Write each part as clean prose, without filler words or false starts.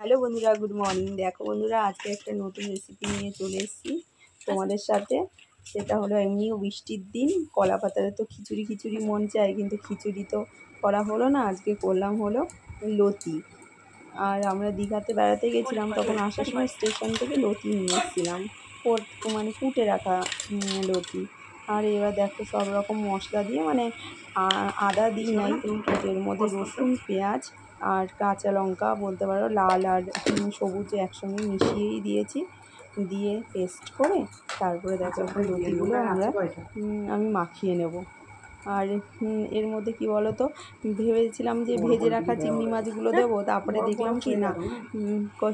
Hello বন্ধুরা, good morning. দেখো বন্ধুরা, আজকে একটা নতুন রেসিপি নিয়ে চলে এসেছি তোমাদের সাথে। সেটা হলো, এমনিও বৃষ্টির দিন, কলা পাতারে তো খিচুড়ি খিচুড়ি মন চায়, কিন্তু খিচুড়ি তো করা হলো না। আজকে করলাম হলো লতি। আর আমরা দীঘাতে বেড়াতে গেছিলাম, তখন আসার সময় স্টেশন থেকে লতি নিয়ে এসেছিলাম, মানে কুটে রাখা লতি। আর এবার দেখো সব রকম মশলা দিয়ে, মানে আদা দিই নাই, এর মধ্যে রসুন, পেঁয়াজ আর কাঁচা লঙ্কা বলতে পারো, লাল আর সবুজ একসঙ্গে মিশিয়েই দিয়েছি। দিয়ে পেস্ট করে তারপরে দেখো লতিগুলো আমি মাখিয়ে নেব। আর এর মধ্যে কি বলো তো, ভেবেছিলাম যে ভেজে রাখা চিংড়ি মাছগুলো দেবো, তারপরে দেখলাম কি না,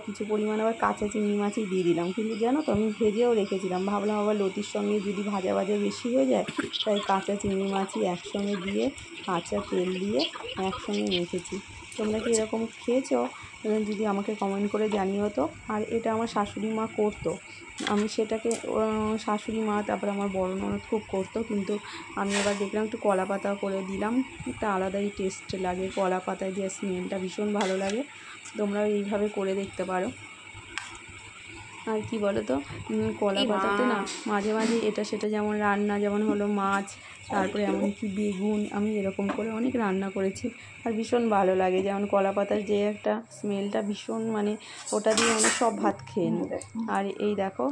কিছু পরিমাণ আবার কাঁচা চিংড়ি মাছই দিয়ে দিলাম। কিন্তু জানো তো, আমি ভেজেও রেখেছিলাম, ভাবলাম আবার লতির সঙ্গে যদি ভাজা ভাজা বেশি হয়ে যায়, তাই কাঁচা চিংড়ি মাছই একসঙ্গে দিয়ে কাঁচা তেল দিয়ে একসঙ্গে মেখেছি। তোমরা কি এরকম খেয়েছো? যদি আমাকে কমেন্ট করে জানিও তো। আর এটা আমার শাশুড়ি মা করতো, আমি সেটাকে শাশুড়ি মা তারপরে আমার বড় ননদ খুব করতো, কিন্তু আমি আবার দেখলাম একটু কলা পাতা করে দিলাম, একটা আলাদাই টেস্ট লাগে, কলা পাতায় যে স্মেলটা ভীষণ ভালো লাগে। তোমরাও এইভাবে করে দেখতে পারো। আর কি বলো তো, কলা পাতাতে না মাঝে মাঝে এটা সেটা, যেমন রান্না, যেমন হলো মাছ, তারপরে এমনকি বেগুন, আমি এরকম করে অনেক রান্না করেছি। আর ভীষণ ভালো লাগে, যেমন কলা পাতার যে একটা স্মেলটা ভীষণ, মানে ওটা দিয়ে অনেক সব ভাত খেয়ে নিই। আর এই দেখো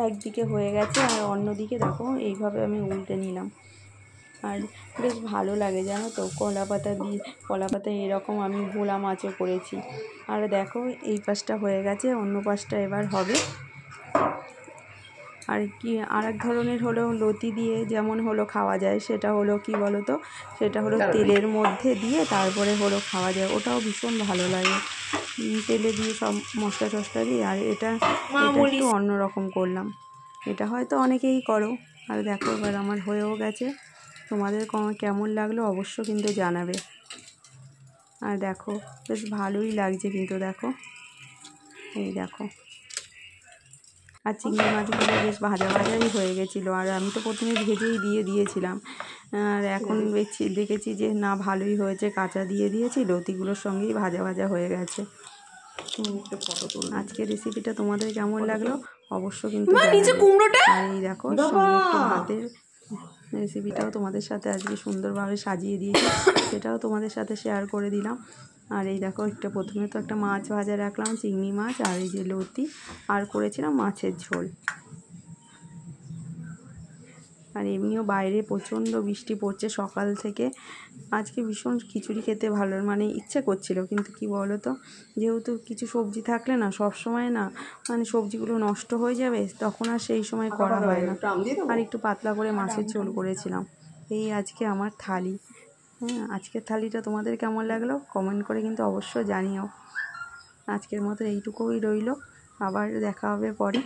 একদিকে হয়ে গেছে, আর অন্যদিকে দেখো এইভাবে আমি উল্টে নিলাম। আর বেশ ভালো লাগে জানো তো, কলা পাতা দিয়ে, কলা পাতায় এরকম আমি ভোলা মাছও করেছি। আর দেখো এই পাশটা হয়ে গেছে, অন্য পাশটা এবার হবে। আর কি আর এক ধরনের হলো লতি দিয়ে যেমন হলো খাওয়া যায়, সেটা হলো কি বলো তো, সেটা হলো তেলের মধ্যে দিয়ে তারপরে হলো খাওয়া যায়, ওটাও ভীষণ ভালো লাগে, তেলে দিয়ে সব মশলা টশলা দিয়ে। আর এটা একটু অন্যরকম করলাম, এটা হয়তো অনেকেই করো। আর দেখো এবার আমার হয়েও গেছে, তোমাদের কেমন লাগলো অবশ্য কিন্তু জানাবে। আর দেখো বেশ ভালোই লাগছে কিন্তু, দেখো এই দেখো। আর চিংড়ি মাছগুলো বেশ ভাজা ভাজাই হয়ে গেছিলো, আর আমি তো প্রথমে ভেজেই দিয়েছিলাম। আর এখন দেখেছি যে না, ভালোই হয়েছে, কাঁচা দিয়ে দিয়েছি, লতিগুলোর সঙ্গেই ভাজা ভাজা হয়ে গেছে। আজকের রেসিপিটা তোমাদের কেমন লাগলো অবশ্য কিন্তু জানাবে। আর এই দেখো সঙ্গে একটু ভাতের রেসিপিটাও তোমাদের সাথে আজকে সুন্দরভাবে সাজিয়ে দিয়েছি, সেটাও তোমাদের সাথে শেয়ার করে দিলাম। আর এই দেখো একটা, প্রথমে তো একটা মাছ ভাজা রাখলাম, চিংড়ি মাছ, আর এই যে লতি, আর করেছিলাম মাছের ঝোল। আর এমনিও বাইরে প্রচণ্ড বৃষ্টি পড়ছে সকাল থেকে, আজকে ভীষণ খিচুড়ি খেতে ভালো মানে ইচ্ছে করছিল, কিন্তু কি বলো তো, যেহেতু কিছু সবজি থাকলে না, সব সময় না, মানে সবজিগুলো নষ্ট হয়ে যাবে, তখন আর সেই সময় করা হয় না। আর একটু পাতলা করে মাছের ঝোল করেছিলাম। এই আজকে আমার থালি। আজকের থালিটা তোমাদের কেমন লাগলো কমেন্ট করে কিন্তু অবশ্যই জানিও। আজকের মতো এইটুকুই রইলো, আবার দেখা হবে পরে।